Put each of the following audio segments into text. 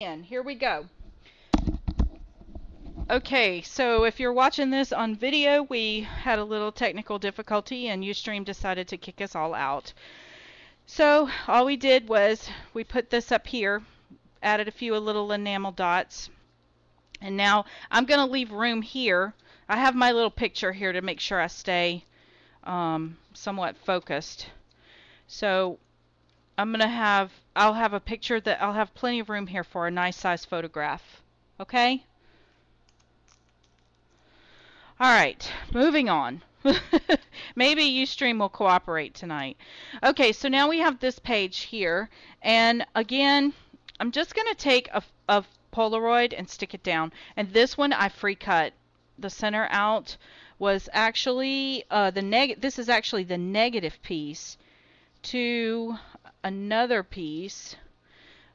And here we go. Okay, so if you're watching this on video, we had a little technical difficulty and Ustream decided to kick us all out. So all we did was we put this up here, added a few little enamel dots, and now I'm going to leave room here. I have my little picture here to make sure I stay somewhat focused. So I'll have a picture that I'll have plenty of room here for a nice size photograph. Okay? Alright, moving on. Maybe Ustream will cooperate tonight. Okay, so now we have this page here, and again, I'm just going to take a Polaroid and stick it down. And this one I free cut. The center out was actually this is actually the negative piece to another piece.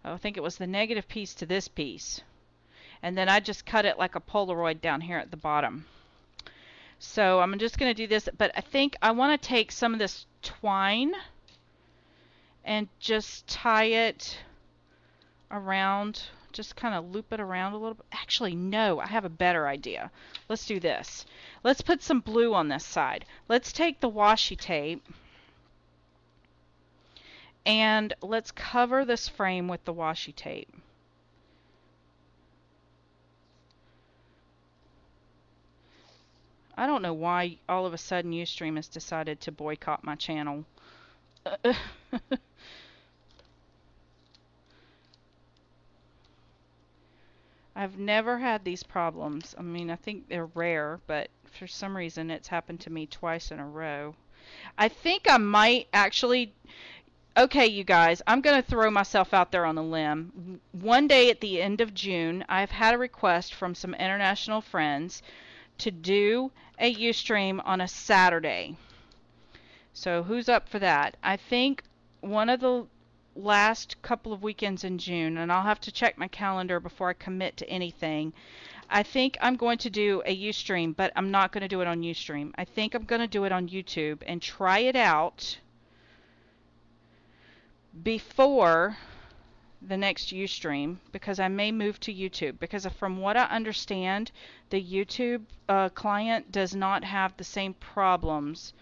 I think it was the negative piece to this piece. And then I just cut it like a Polaroid down here at the bottom. So I'm just going to do this, but I think I want to take some of this twine and just tie it around, just kind of loop it around a little bit. Actually, no, I have a better idea. Let's do this. Let's put some blue on this side. Let's take the washi tape and let's cover this frame with the washi tape. I don't know why all of a sudden Ustream has decided to boycott my channel. I've never had these problems. I mean, I think they're rare, but for some reason it's happened to me twice in a row. I think I might actually... Okay, you guys, I'm going to throw myself out there on a limb. One day at the end of June, I've had a request from some international friends to do a Ustream on a Saturday. So who's up for that? I think one of the last couple of weekends in June, and I'll have to check my calendar before I commit to anything. I think I'm going to do a Ustream, but I'm not going to do it on Ustream. I think I'm going to do it on YouTube and try it out before the next Ustream, because I may move to YouTube, because from what I understand, the YouTube client does not have the same problems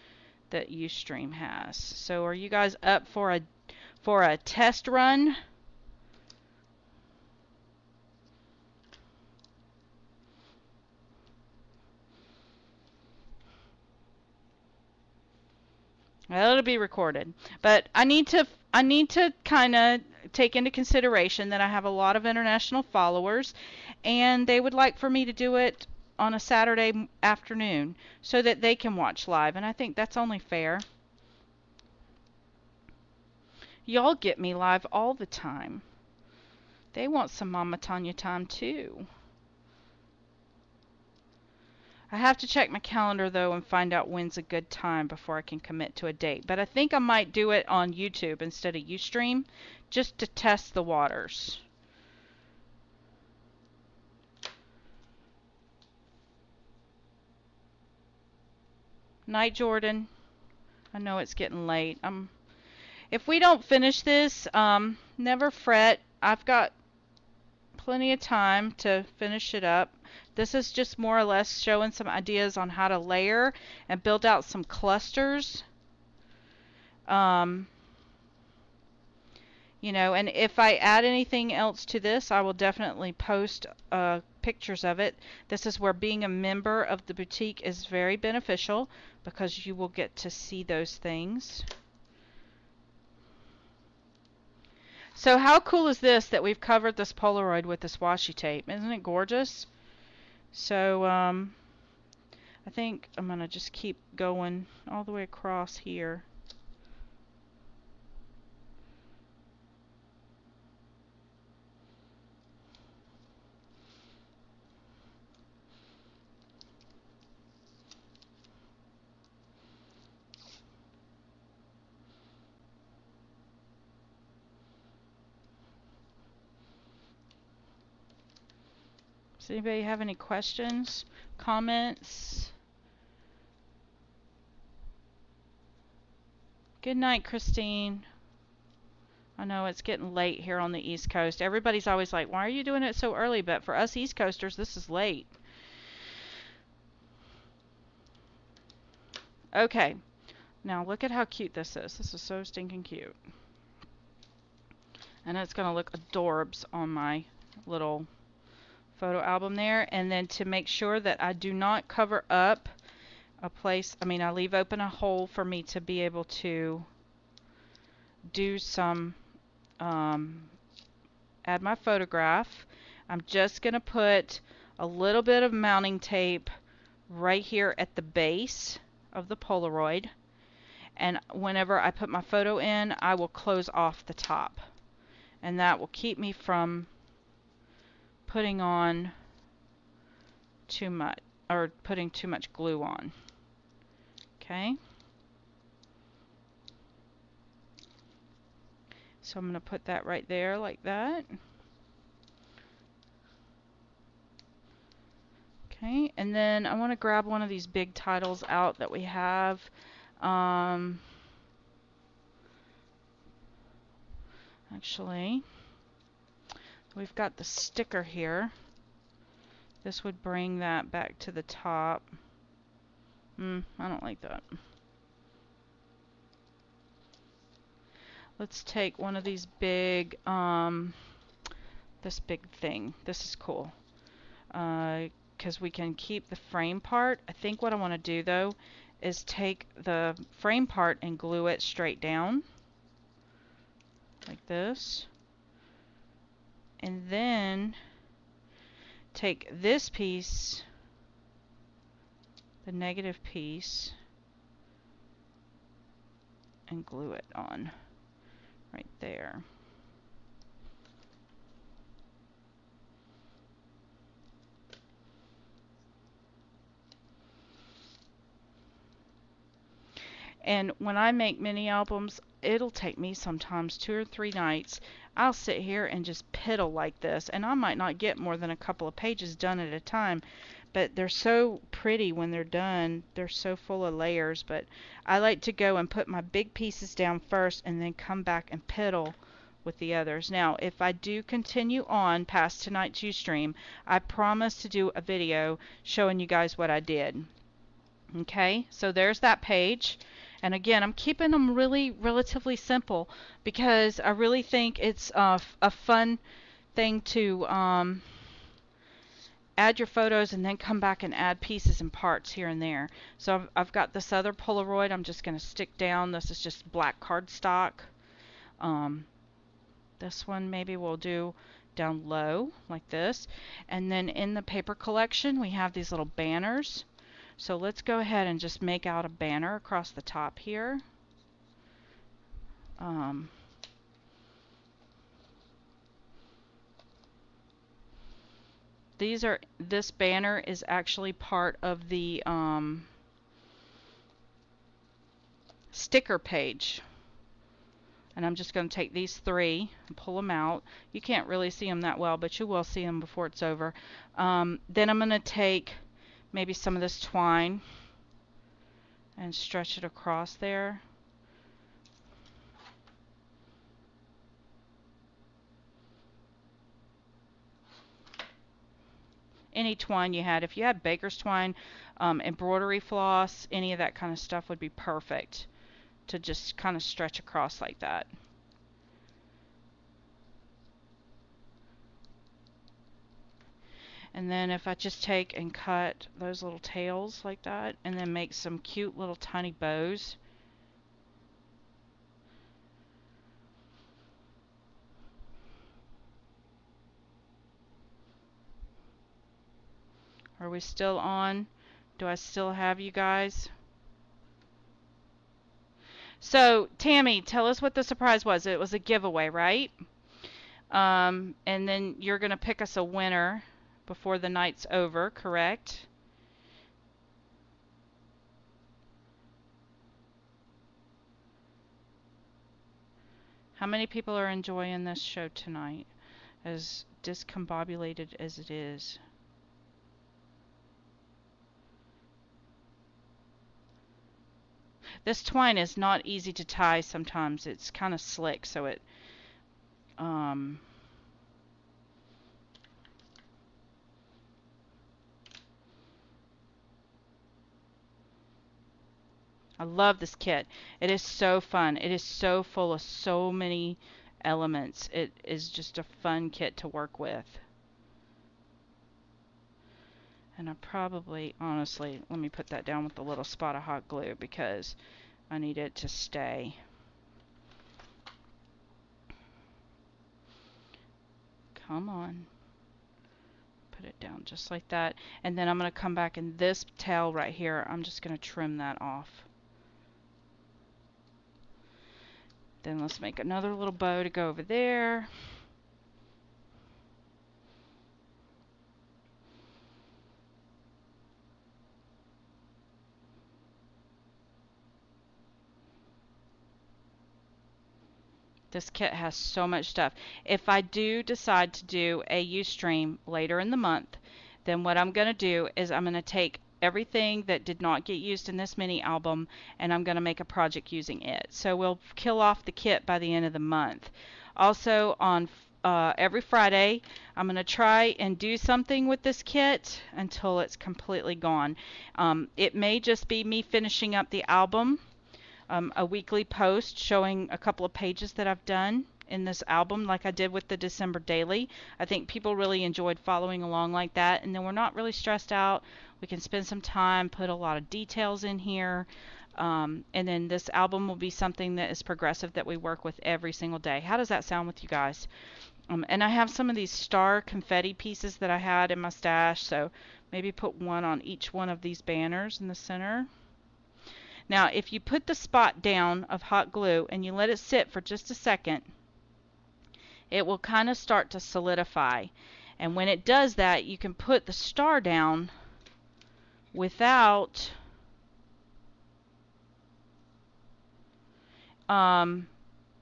that Ustream has. So are you guys up for a test run? Well, it'll be recorded, but I need to kind of take into consideration that I have a lot of international followers, and they would like for me to do it on a Saturday afternoon so that they can watch live, and I think that's only fair. Y'all get me live all the time. They want some Mama Tonya time too. I have to check my calendar though and find out when's a good time before I can commit to a date. But I think I might do it on YouTube instead of Ustream just to test the waters. Night, Jordan. I know it's getting late. If we don't finish this, never fret. I've got plenty of time to finish it up. This is just more or less showing some ideas on how to layer and build out some clusters. You know, and if I add anything else to this, I will definitely post pictures of it. This is where being a member of the boutique is very beneficial, because you will get to see those things. So how cool is this that we've covered this Polaroid with this washi tape? Isn't it gorgeous? So I think I'm going to just keep going all the way across here. Does anybody have any questions, comments? Good night, Christine. I know it's getting late here on the East Coast. Everybody's always like, why are you doing it so early? But for us East Coasters, this is late. Okay, now look at how cute this is. This is so stinking cute. And it's going to look adorbs on my little photo album there. And then to make sure that I do not cover up a place, I mean, I leave open a hole for me to be able to do some, add my photograph. I'm just going to put a little bit of mounting tape right here at the base of the Polaroid. And whenever I put my photo in, I will close off the top. And that will keep me from putting on too much, or putting too much glue on. Okay. So I'm going to put that right there like that. Okay, and then I want to grab one of these big titles out that we have. Actually, we've got the sticker here. This would bring that back to the top. I don't like that. Let's take one of these big, this big thing. This is cool. Because we can keep the frame part. I think what I want to do though is take the frame part and glue it straight down. Like this. And then take this piece, the negative piece, and glue it on right there. And when I make mini albums, it'll take me sometimes 2 or 3 nights. I'll sit here and just piddle like this, and I might not get more than a couple of pages done at a time, but they're so pretty when they're done. They're so full of layers, but I like to go and put my big pieces down first and then come back and piddle with the others. Now, if I do continue on past tonight's Ustream, I promise to do a video showing you guys what I did. Okay, so there's that page. And again, I'm keeping them really relatively simple because I really think it's a fun thing to add your photos and then come back and add pieces and parts here and there. So I've got this other Polaroid I'm just going to stick down. This is just black cardstock. This one maybe we'll do down low like this. And then in the paper collection we have these little banners. So let's go ahead and just make out a banner across the top here. This banner is actually part of the sticker page. And I'm just going to take these 3 and pull them out. You can't really see them that well, but you will see them before it's over. Then I'm going to take maybe some of this twine and stretch it across there. Any twine you had. If you had baker's twine, embroidery floss, any of that kind of stuff would be perfect to just kind of stretch across like that. And then if I just take and cut those little tails like that and then make some cute little tiny bows. Are we still on? Do I still have you guys? So, Tammy, tell us what the surprise was. It was a giveaway, right? And then you're going to pick us a winner before the night's over, correct? How many people are enjoying this show tonight, as discombobulated as it is? This twine is not easy to tie sometimes. It's kind of slick, so it Um, I love this kit. It is so fun. It is so full of so many elements. It is just a fun kit to work with. And I probably, honestly, let me put that down with a little spot of hot glue because I need it to stay. Come on. Put it down just like that. And then I'm going to come back in this tail right here. I'm just going to trim that off. Then let's make another little bow to go over there. This kit has so much stuff. If I do decide to do a Ustream later in the month, then what I'm going to do is I'm going to take everything that did not get used in this mini album and I'm going to make a project using it. So we'll kill off the kit by the end of the month. Also on every Friday, I'm going to try and do something with this kit until it's completely gone. It may just be me finishing up the album, a weekly post showing a couple of pages that I've done in this album like I did with the December daily. I think people really enjoyed following along like that, and then we're not really stressed out. We can spend some time, put a lot of details in here, and then this album will be something that is progressive that we work with every single day. How does that sound with you guys? And I have some of these star confetti pieces that I had in my stash, so maybe put one on each one of these banners in the center. Now, if you put the spot down of hot glue and you let it sit for just a second, it will kind of start to solidify. And when it does that, you can put the star down without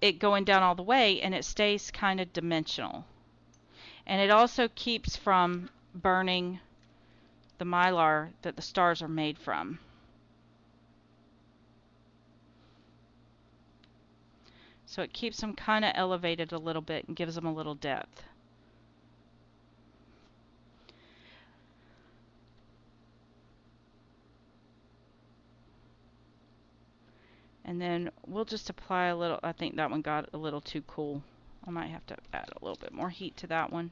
it going down all the way, and it stays kind of dimensional. And it also keeps from burning the mylar that the stars are made from. So it keeps them kind of elevated a little bit and gives them a little depth. And then we'll just apply a little. I think that one got a little too cool. I might have to add a little bit more heat to that one.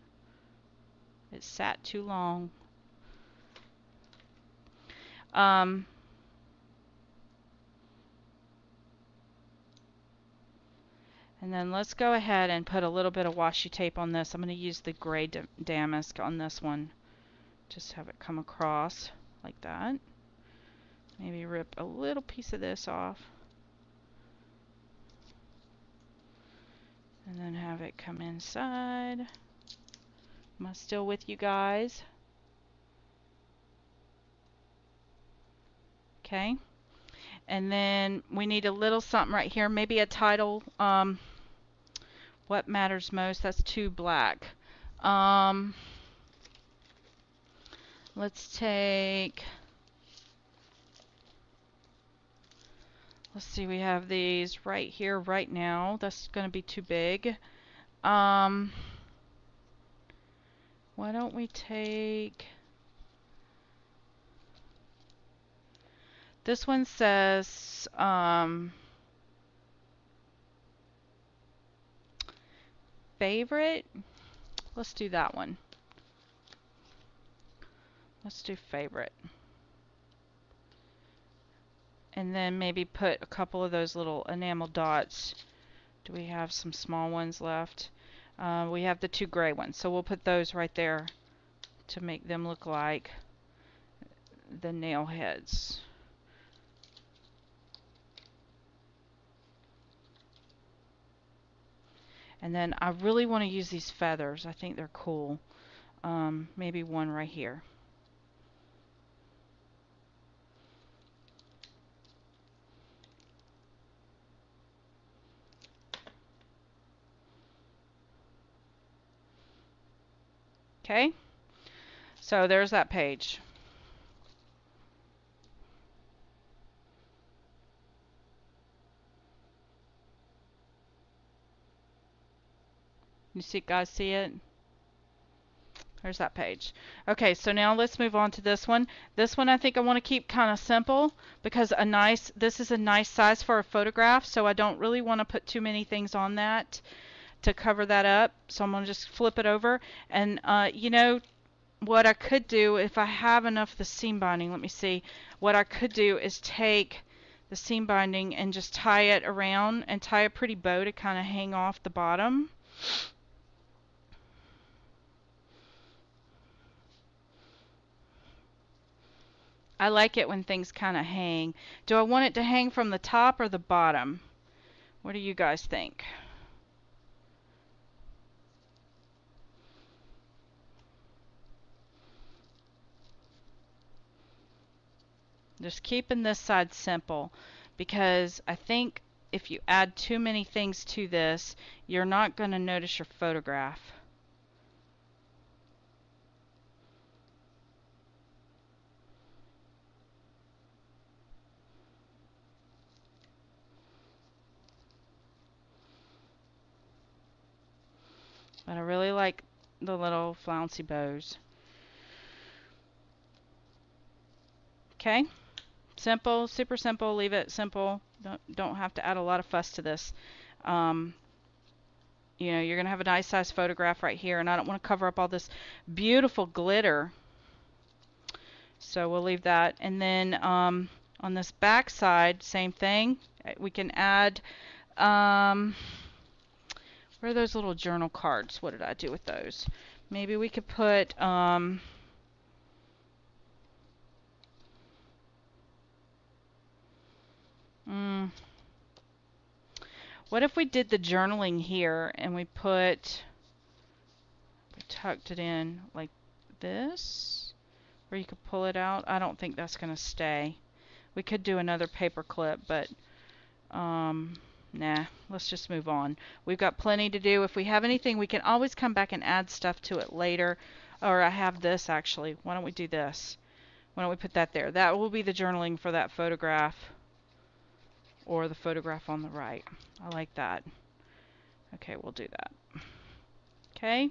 It sat too long. And then let's go ahead and put a little bit of washi tape on this. I'm going to use the gray damask on this one. Just have it come across like that. Maybe rip a little piece of this off. And then have it come inside. Am I still with you guys? Okay. And then we need a little something right here. Maybe a title. What matters most? That's too black. Let's take... Let's see, we have these right here right now. That's going to be too big. Why don't we take... This one says... favorite? Let's do that one. Let's do favorite. And then maybe put a couple of those little enamel dots. Do we have some small ones left? We have the two gray ones, so we'll put those right there to make them look like the nail heads. And then I really want to use these feathers. I think they're cool. Maybe one right here. Okay, so there's that page. You see, guys, see it? There's that page. Okay, so now let's move on to this one. This one I think I want to keep kind of simple because this is a nice size for a photograph, so I don't really want to put too many things on that to cover that up. So I'm going to just flip it over. And you know what I could do if I have enough of the seam binding, let me see. What I could do is take the seam binding and just tie it around and tie a pretty bow to kind of hang off the bottom. I like it when things kind of hang. Do I want it to hang from the top or the bottom? What do you guys think? Just keeping this side simple because I think if you add too many things to this, you're not going to notice your photograph. But I really like the little flouncy bows. Okay, simple, super simple. Leave it simple. Don't have to add a lot of fuss to this. You know, you're going to have a nice size photograph right here, and I don't want to cover up all this beautiful glitter. So we'll leave that. And then on this back side, same thing. We can add, where are those little journal cards? What did I do with those? Maybe we could put, what if we did the journaling here and we tucked it in like this, where you could pull it out? I don't think that's going to stay. We could do another paper clip, but nah, let's just move on. We've got plenty to do. If we have anything, we can always come back and add stuff to it later. Or I have this actually. Why don't we do this? Why don't we put that there? That will be the journaling for that photograph, or the photograph on the right. I like that. Okay, we'll do that. Okay.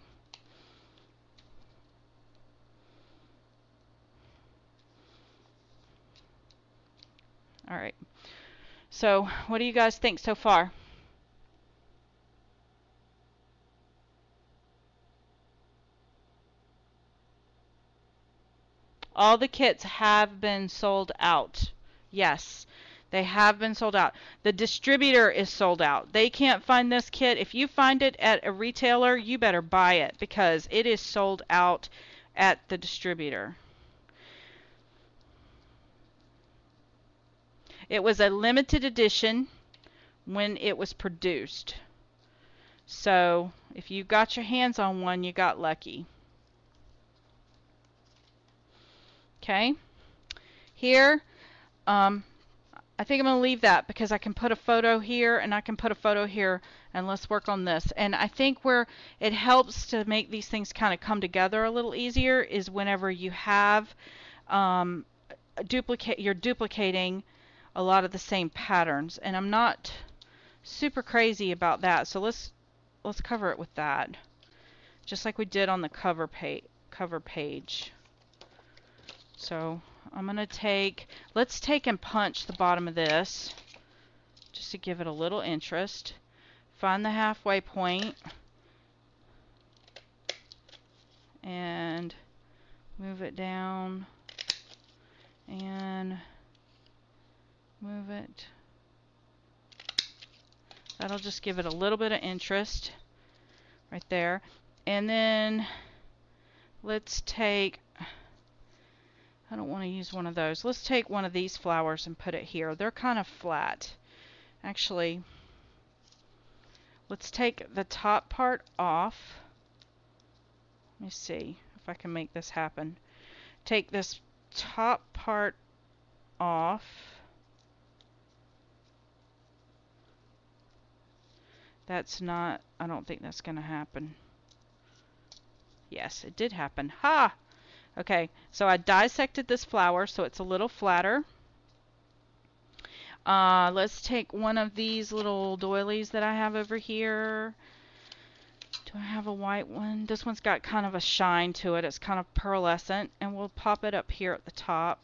All right. So, what do you guys think so far? All the kits have been sold out. Yes, they have been sold out. The distributor is sold out. They can't find this kit. If you find it at a retailer, you better buy it because it is sold out at the distributor. It was a limited edition when it was produced. So if you got your hands on one, you got lucky. Okay. Here, I think I'm going to leave that because I can put a photo here and I can put a photo here, and let's work on this. And I think where it helps to make these things kind of come together a little easier is whenever you have you're duplicating a lot of the same patterns, and I'm not super crazy about that. So let's cover it with that, just like we did on the cover page. So I'm going to let's take and punch the bottom of this just to give it a little interest. Find the halfway point and move it down and move it. That'll just give it a little bit of interest right there. And then let's take, I don't want to use one of those. Let's take one of these flowers and put it here. They're kind of flat. Actually, let's take the top part off. Let me see if I can make this happen. Take this top part off. That's not, I don't think that's going to happen. Yes, it did happen. Ha! Okay, so I dissected this flower so it's a little flatter. Let's take one of these little doilies that I have over here. Do Do I have a white one? This one's got kind of a shine to it. It's kind of pearlescent, and we'll pop it up here at the top.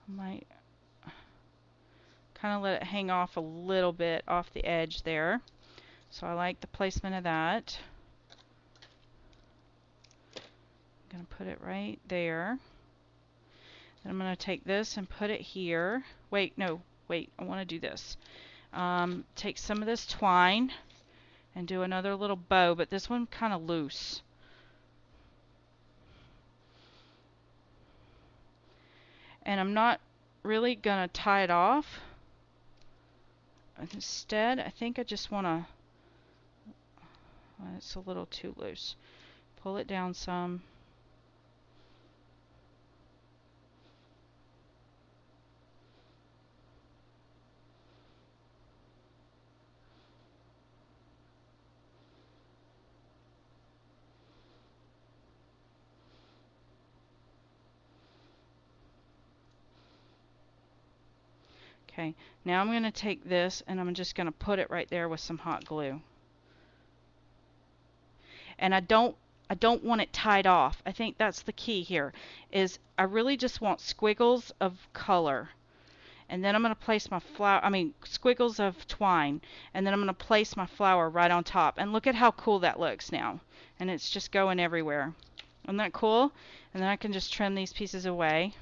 I might kind of let it hang off a little bit off the edge there. So I like the placement of that. I'm going to put it right there. Then I'm going to take this and put it here. Wait, no, wait, I want to do this. Take some of this twine and do another little bow, but this one kind of loose. And I'm not really going to tie it off. Instead, I think I just want to, well, it's a little too loose. Pull it down some. Okay, now I'm going to take this and I'm just going to put it right there with some hot glue. And I don't want it tied off. I think that's the key here, is I really just want squiggles of color. And then I'm going to place my flower, squiggles of twine. And then I'm going to place my flower right on top. And look at how cool that looks now. And it's just going everywhere. Isn't that cool? And then I can just trim these pieces away.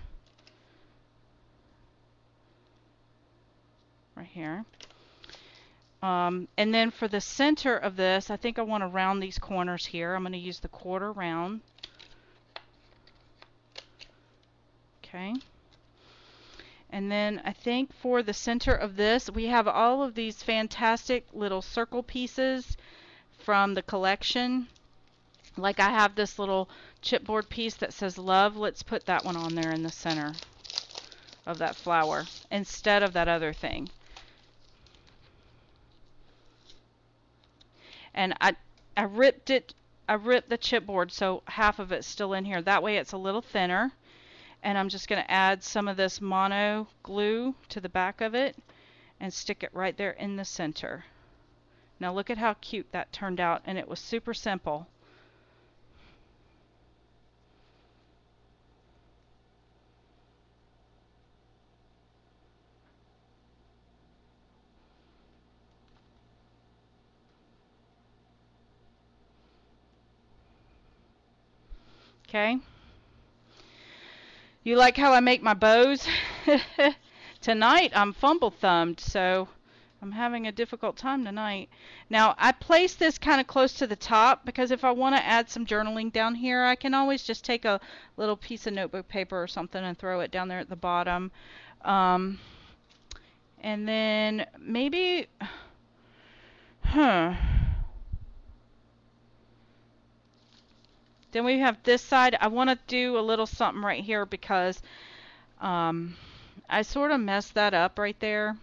Right here. And then for the center of this, I think I want to round these corners here. I'm going to use the quarter round. Okay. And then I think for the center of this, we have all of these fantastic little circle pieces from the collection. Like I have this little chipboard piece that says love. Let's put that one on there in the center of that flower instead of that other thing. And I ripped the chipboard so half of it's still in here. That way it's a little thinner. And I'm just going to add some of this mono glue to the back of it and stick it right there in the center. Now look at how cute that turned out, and it was super simple. Okay. You like how I make my bows? Tonight I'm fumble-thumbed, so I'm having a difficult time tonight. Now I place this kind of close to the top because if I want to add some journaling down here, I can always just take a little piece of notebook paper or something and throw it down there at the bottom. And then maybe, Then we have this side. I want to do a little something right here because I sort of messed that up right there.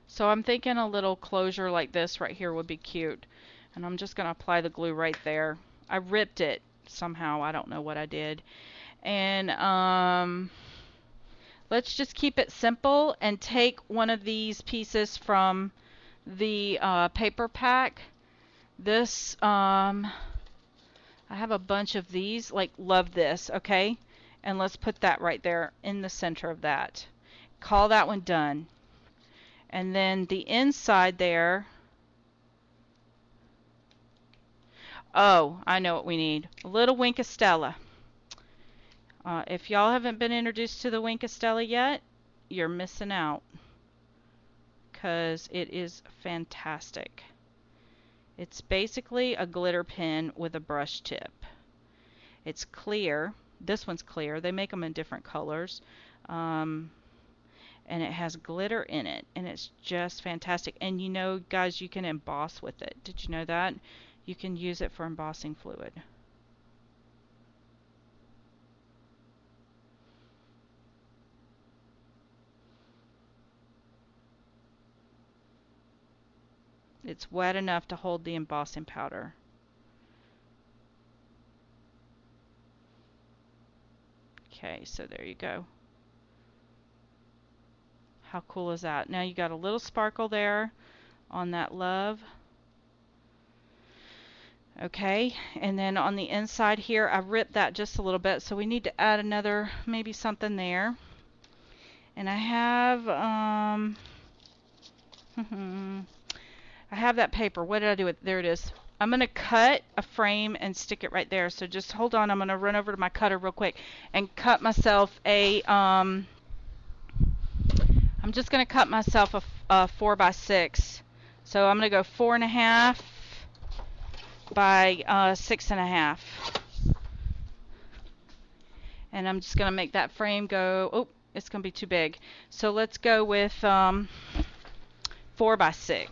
So I'm thinking a little closure like this right here would be cute. And I'm just going to apply the glue right there. I ripped it somehow. I don't know what I did. And let's just keep it simple and take one of these pieces from the paper pack. This, I have a bunch of these, like love this, okay? And let's put that right there in the center of that. Call that one done. And then the inside there, oh, I know what we need. A little Wink of Stella. If y'all haven't been introduced to the Wink of Stella yet, you're missing out. Because it is fantastic. It's basically a glitter pen with a brush tip. It's clear. This one's clear. They make them in different colors. And it has glitter in it. And it's just fantastic. And you know, guys, you can emboss with it. Did you know that? You can use it for embossing fluid. It's wet enough to hold the embossing powder. Okay, so there you go. How cool is that? Now you got a little sparkle there on that love. Okay, and then on the inside here, I ripped that just a little bit, so we need to add another, maybe something there. And I have, I have that paper. What did I do with it? There it is. I'm going to cut a frame and stick it right there. So just hold on. I'm going to run over to my cutter real quick and cut myself a, I'm just going to cut myself a 4x6. So I'm going to go 4.5 by 6.5. And I'm just going to make that frame go, oh, it's going to be too big. So let's go with 4x6.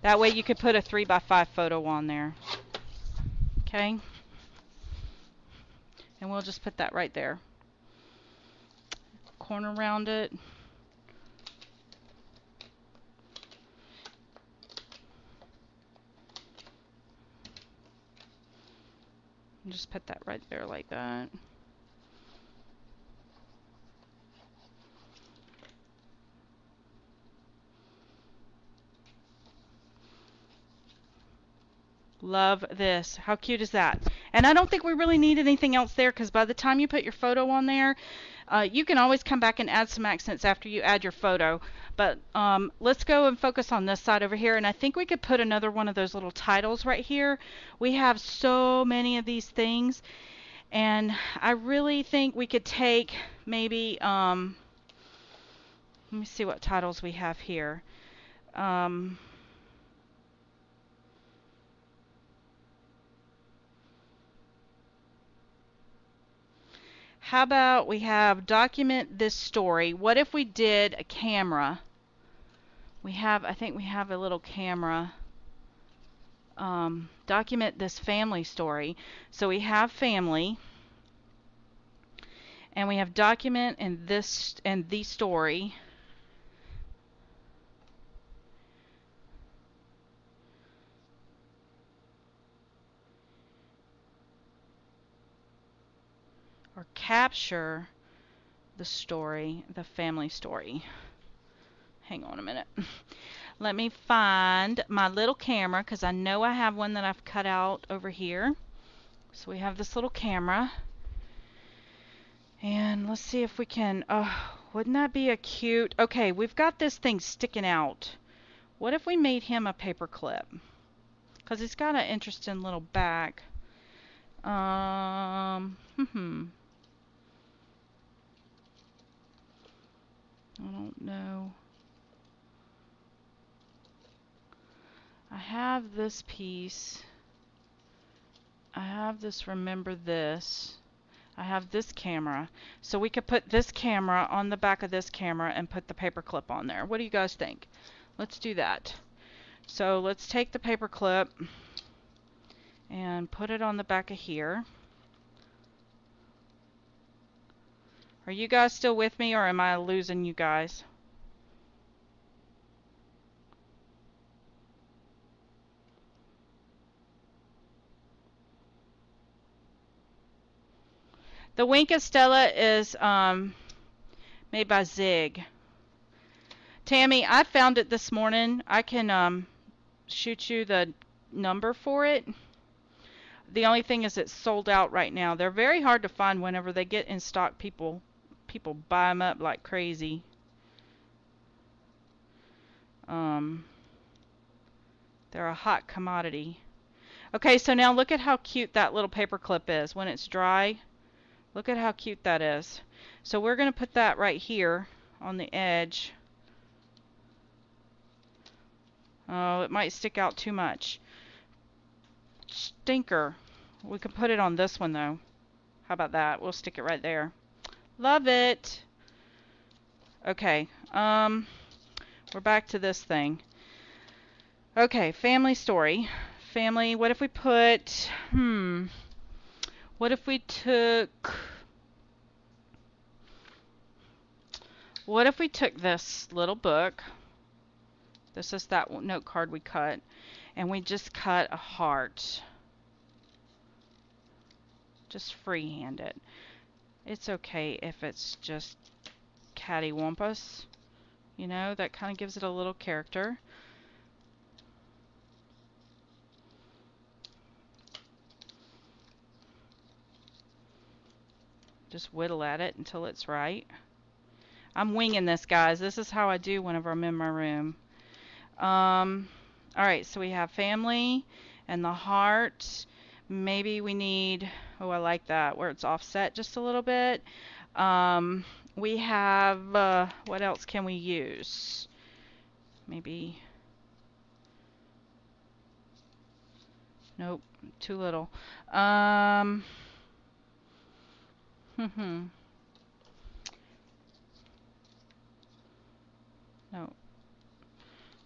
That way you could put a 3x5 photo on there. Okay? And we'll just put that right there. Corner around it. And just put that right there like that. Love this. How cute is that? And I don't think we really need anything else there, because by the time you put your photo on there, you can always come back and add some accents after you add your photo. But let's go and focus on this side over here. And I think we could put another one of those little titles right here. We have so many of these things. And I really think we could take maybe, let me see what titles we have here. How about we have document this story? What if we did a camera? I think we have a little camera. Document this family story. So we have family, and we have document and this and the story. Or capture the story, the family story. Hang on a minute. Let me find my little camera, because I know I have one that I've cut out over here. So we have this little camera. And let's see if we can, oh, wouldn't that be a cute, okay, we've got this thing sticking out. What if we made him a paper clip? Because he's got an interesting little back. I don't know. I have this piece. I have this, remember this. I have this camera. So we could put this camera on the back of this camera and put the paper clip on there. What do you guys think? Let's do that. So let's take the paper clip and put it on the back of here. Are you guys still with me, or am I losing you guys? The Wink of Stella is made by Zig. Tammy, I found it this morning. I can shoot you the number for it. The only thing is it's sold out right now. They're very hard to find. Whenever they get in stock, people buy them up like crazy. They're a hot commodity. Okay, so now look at how cute that little paper clip is when it's dry. Look at how cute that is. So we're going to put that right here on the edge. Oh, it might stick out too much. Stinker. We can put it on this one though. How about that? We'll stick it right there. Love it. Okay. We're back to this thing. Okay, family story. Family, what if we put, what if we took, this little book, this is that note card we cut, and we just cut a heart. Just freehand it. It's okay if it's just cattywampus. You know, that kind of gives it a little character. Just whittle at it until it's right. I'm winging this, guys. This is how I do whenever I'm in my room. Alright, so we have family and the heart. Maybe we need, oh, I like that, where it's offset just a little bit. We have, what else can we use? Maybe, nope, too little. No,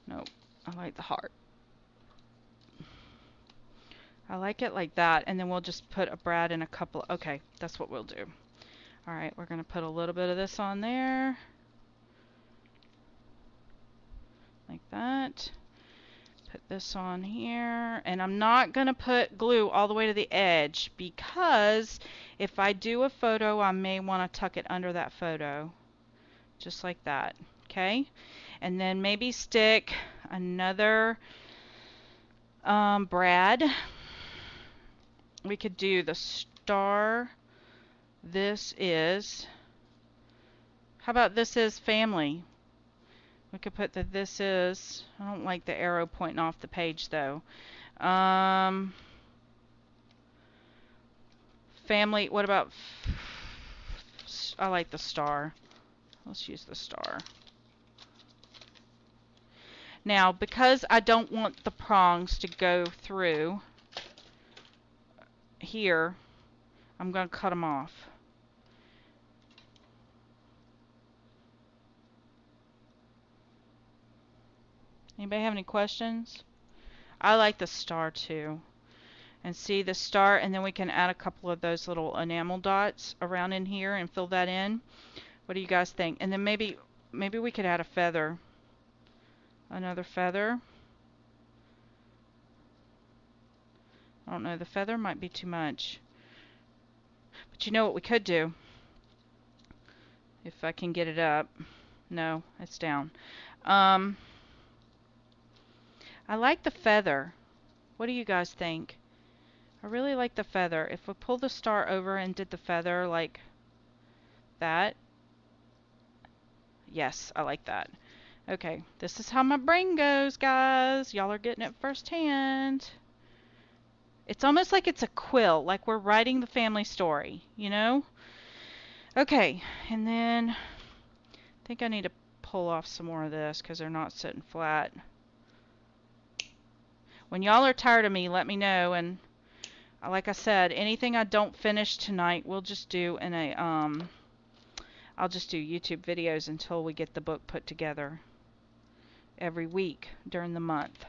no, I like the heart. I like it like that, and then we'll just put a brad in a couple. Okay, that's what we'll do. All right, we're going to put a little bit of this on there. Like that. Put this on here. And I'm not going to put glue all the way to the edge because if I do a photo, I may want to tuck it under that photo. Just like that. Okay? And then maybe stick another brad. We could do the star. This is, how about this is family? We could put that this is, I don't like the arrow pointing off the page though. Family, what about, I like the star. Let's use the star. Now, because I don't want the prongs to go through here, I'm going to cut them off. Anybody have any questions? I like the star too. And see the star, and then we can add a couple of those little enamel dots around in here and fill that in. What do you guys think? And then maybe we could add a feather. Another feather. I don't know, the feather might be too much. But you know what we could do? If I can get it up. No, it's down. I like the feather. What do you guys think? I really like the feather. If we pull the star over and did the feather like that. Yes, I like that. Okay, this is how my brain goes, guys. Y'all are getting it firsthand. It's almost like it's a quill, like we're writing the family story, you know? Okay, and then I think I need to pull off some more of this because they're not sitting flat. When y'all are tired of me, let me know, and like I said, anything I don't finish tonight, we'll just do in a, I'll just do YouTube videos until we get the book put together every week during the month.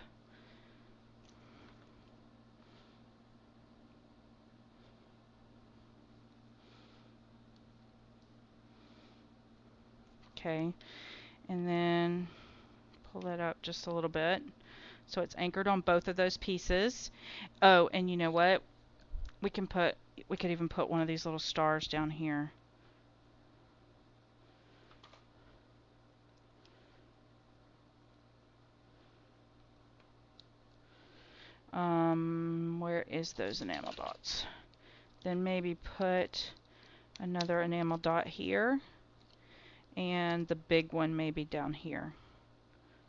Okay, and then pull that up just a little bit so it's anchored on both of those pieces. Oh, and you know what? We could even put one of these little stars down here. Where is those enamel dots? Then maybe put another enamel dot here, and the big one maybe down here.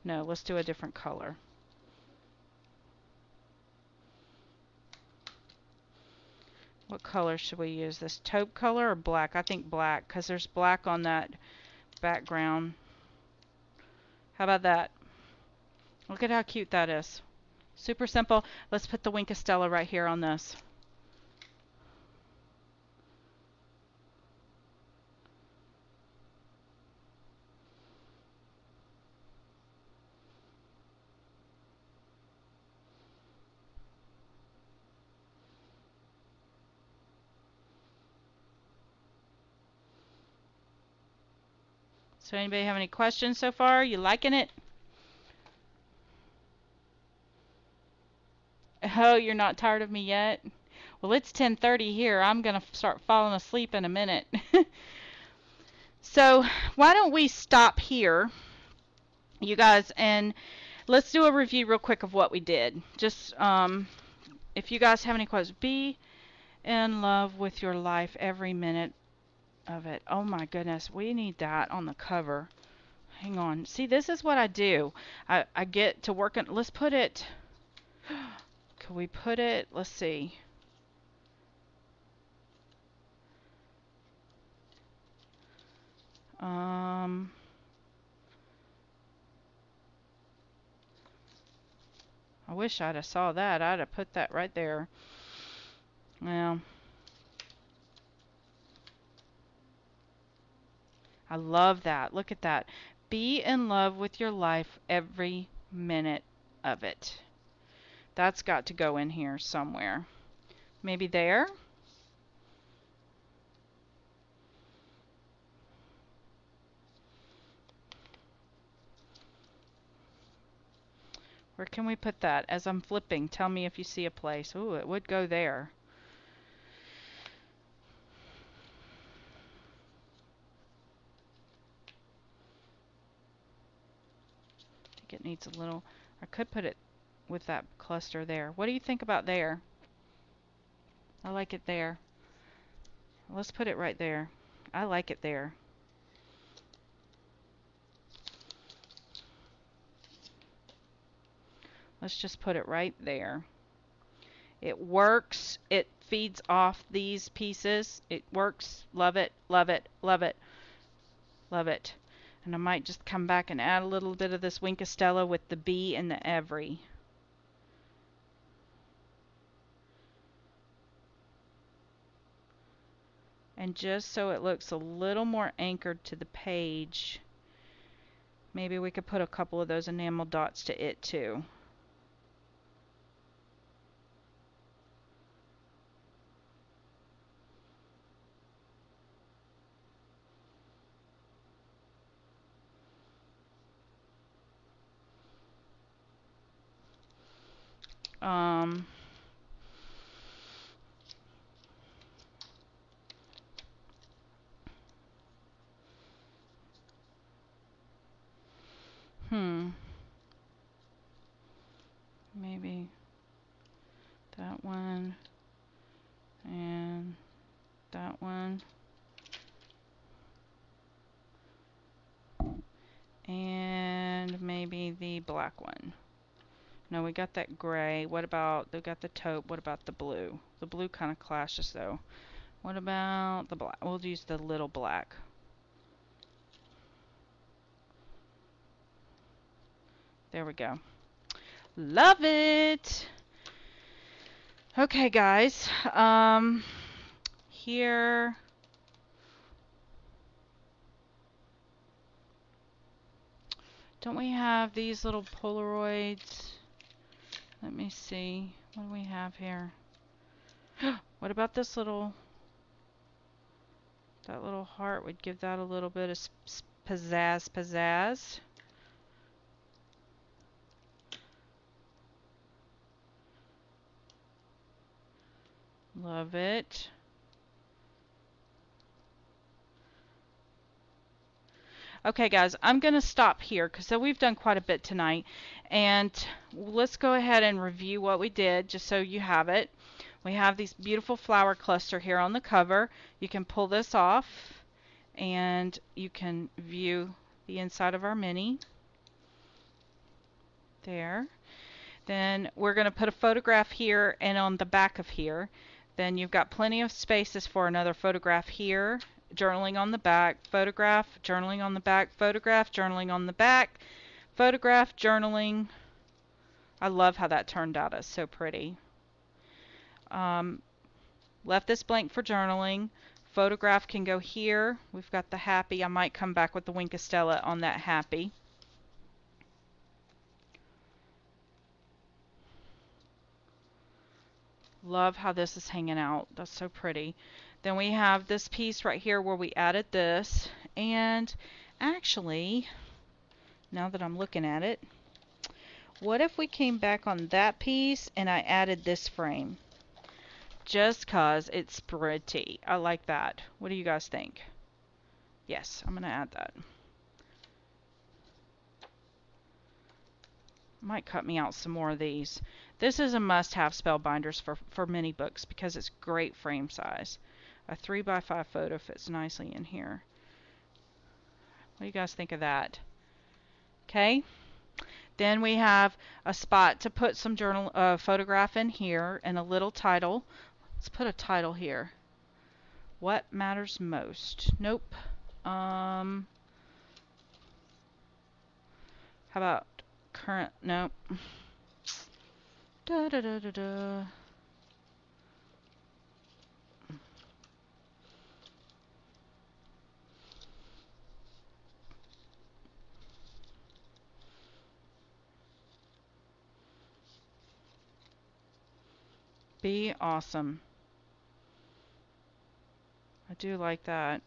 No, let's do a different color. What color should we use? This taupe color or black? I think black, because there's black on that background. How about that? Look at how cute that is. Super simple. Let's put the Wink of Stella right here on this. So anybody have any questions so far? You liking it? Oh, you're not tired of me yet? Well, it's 10:30 here. I'm going to start falling asleep in a minute. So why don't we stop here, you guys, and let's do a review real quick of what we did. Just if you guys have any questions, be in love with your life every minute of it. Oh my goodness, we need that on the cover. Hang on. See, this is what I do. I get to work on, let's put it, can we put it, let's see. I wish I'd have saw that. I'd have put that right there. Well, I love that. Look at that. Be in love with your life every minute of it. That's got to go in here somewhere. Maybe there? Where can we put that? As I'm flipping, tell me if you see a place. Ooh, it would go there. I think it needs a little, I could put it with that cluster there. What do you think about there? I like it there. Let's put it right there. I like it there. Let's just put it right there. It works. It feeds off these pieces. It works. Love it, love it, love it, love it. And I might just come back and add a little bit of this Winkostella with the bee and the every. And just so it looks a little more anchored to the page, maybe we could put a couple of those enamel dots to it too. Um, Maybe that one and that one. And maybe the black one. No, we got that gray. What about, we got the taupe. What about the blue? The blue kind of clashes though. What about the black? We'll use the little black. There we go. Love it. Okay, guys. Here. Don't we have these little Polaroids? Let me see. What do we have here? What about this little, that little heart would give that a little bit of pizzazz. Love it. Okay, guys, I'm going to stop here because we've done quite a bit tonight. And let's go ahead and review what we did just so you have it. We have these beautiful flower cluster here on the cover. You can pull this off and you can view the inside of our mini. There. Then we're going to put a photograph here and on the back of here. Then you've got plenty of spaces for another photograph here. Journaling on the back, photograph, journaling on the back, photograph, journaling on the back, photograph, journaling. I love how that turned out. It's so pretty. Left this blank for journaling. Photograph can go here. We've got the happy. I might come back with the Winkostella on that happy. Love how this is hanging out. That's so pretty. Then we have this piece right here where we added this. And actually, now that I'm looking at it, what if we came back on that piece and I added this frame? Just cause it's pretty. I like that. What do you guys think? Yes, I'm going to add that. Might cut me out some more of these. This is a must-have Spellbinders for mini books because it's great frame size. A 3x5 photo fits nicely in here. What do you guys think of that? Okay. Then we have a spot to put some journal photograph in here and a little title. Let's put a title here. What matters most? Nope. How about current? Nope. Da da da da da. Be awesome. I do like that.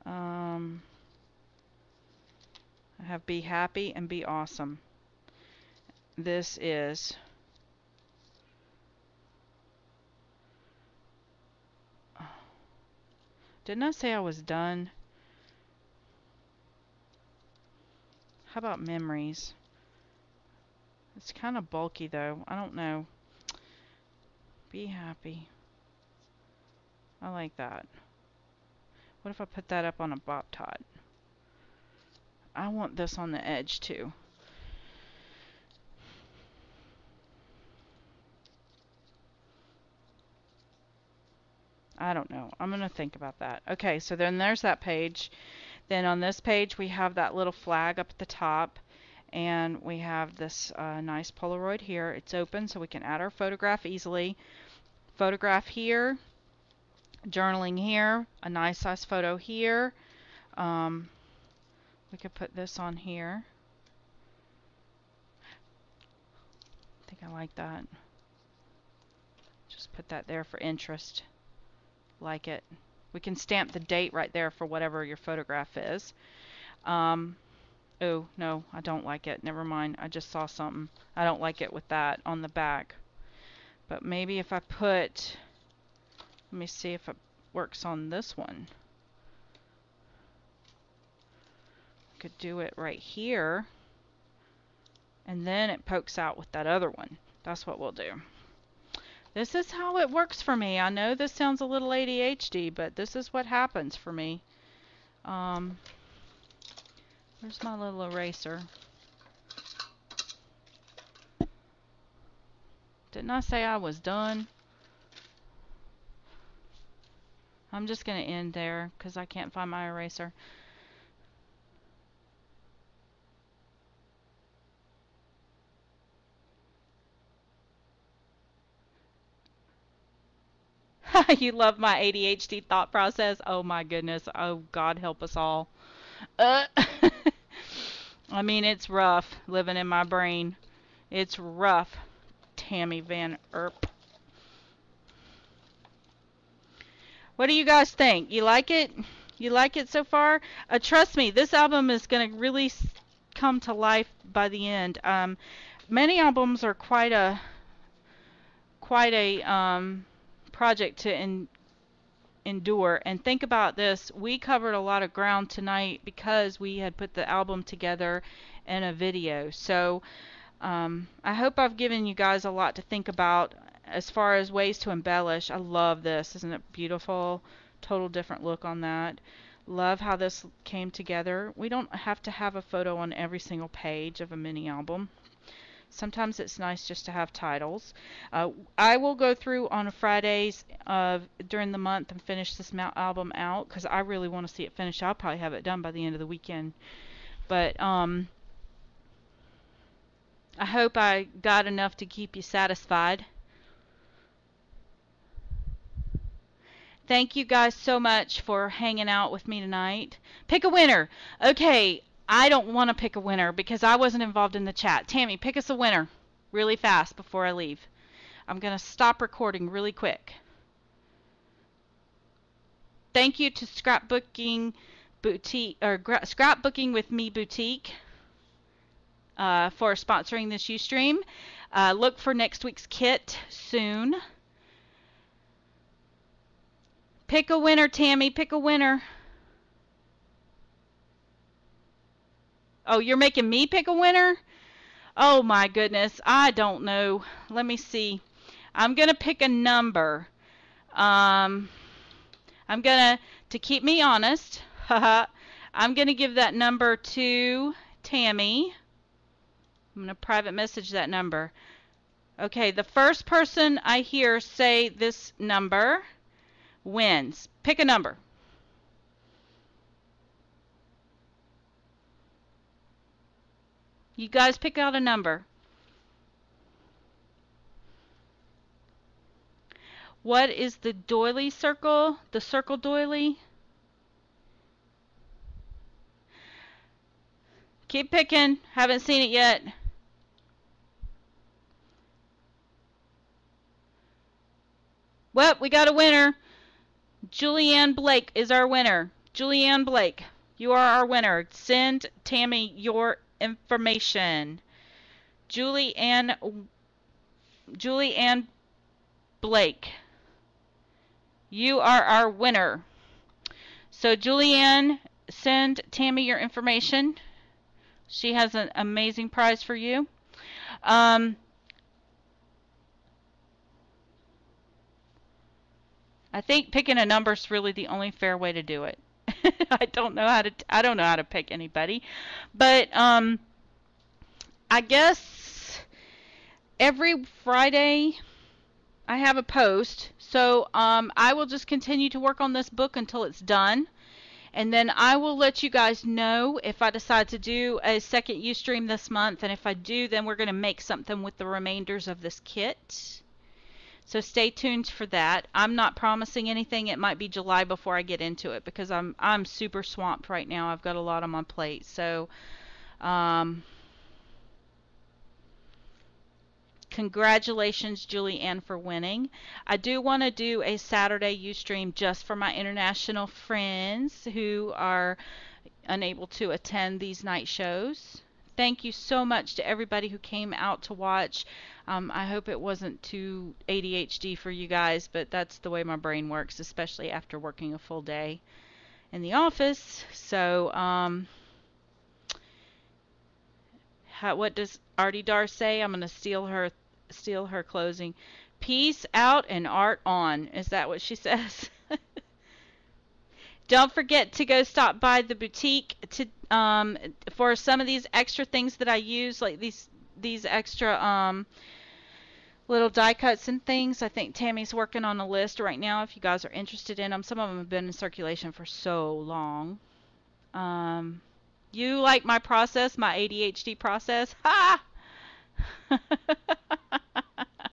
I have be happy and be awesome. This is didn't I say I was done? How about memories? It's kind of bulky though. I don't know. Be happy. I like that. What if I put that up on a Bop Tot? I want this on the edge too. I don't know. I'm going to think about that. Okay, so then there's that page. Then on this page we have that little flag up at the top. And we have this nice Polaroid here. It's open so we can add our photograph easily. Photograph here. Journaling here. A nice size photo here. We could put this on here. I think I like that. Just put that there for interest. Like it. We can stamp the date right there for whatever your photograph is. Oh, no, I don't like it. Never mind. I just saw something. I don't like it with that on the back. But maybe if I put, let me see if it works on this one. I could do it right here. And then it pokes out with that other one. That's what we'll do. This is how it works for me. I know this sounds a little ADHD, but this is what happens for me. Where's my little eraser? Didn't I say I was done? I'm just going to end there because I can't find my eraser. You love my ADHD thought process? Oh my goodness. Oh, God help us all. I mean, it's rough living in my brain. It's rough, Tammy Van Erp. What do you guys think? You like it? You like it so far? Trust me, this album is going to really come to life by the end. Many albums are quite a project to endure. And think about this, we covered a lot of ground tonight because we had put the album together in a video. So I hope I've given you guys a lot to think about as far as ways to embellish. I love this. Isn't it beautiful? Total different look on that. Love how this came together. We don't have to have a photo on every single page of a mini album. Sometimes it's nice just to have titles. I will go through on Fridays during the month and finish this album out because I really want to see it finished. I'll probably have it done by the end of the weekend. But I hope I got enough to keep you satisfied. Thank you guys so much for hanging out with me tonight. Pick a winner. Okay. I don't want to pick a winner because I wasn't involved in the chat. Tammy, pick us a winner really fast before I leave. I'm going to stop recording really quick. Thank you to Scrapbooking Boutique or Scrapbooking with Me Boutique for sponsoring this Ustream. Look for next week's kit soon. Pick a winner, Tammy. Pick a winner. Oh, you're making me pick a winner? Oh my goodness, I don't know. Let me see. I'm going to pick a number. I'm to keep me honest, I'm gonna give that number to Tammy. I'm gonna private message that number. Okay, the first person I hear say this number wins. Pick a number. You guys pick out a number. What is the doily circle? The circle doily? Keep picking. Haven't seen it yet. Well, we got a winner. Julianne Blake is our winner. Julianne Blake, you are our winner. Send Tammy your information. Julianne Blake, you are our winner. So Julianne, send Tammy your information. She has an amazing prize for you. I think picking a number is really the only fair way to do it. I don't know how to pick anybody, but I guess every Friday I have a post, so I will just continue to work on this book until it's done, and then I will let you guys know if I decide to do a second Ustream this month, and if I do, then we're going to make something with the remainders of this kit. So stay tuned for that. I'm not promising anything. It might be July before I get into it because I'm super swamped right now. I've got a lot on my plate. So congratulations, Julianne, for winning. I do want to do a Saturday Ustream just for my international friends who are unable to attend these night shows. Thank you so much to everybody who came out to watch. I hope it wasn't too ADHD for you guys, but that's the way my brain works, especially after working a full day in the office. So, what does Artie Dar say? I'm gonna steal her closing. Peace out and art on. Is that what she says? Don't forget to go stop by the boutique to for some of these extra things that I use, like these extra little die cuts and things. I think Tammy's working on a list right now if you guys are interested in them. Some of them have been in circulation for so long. You like my process, my ADHD process? Ha!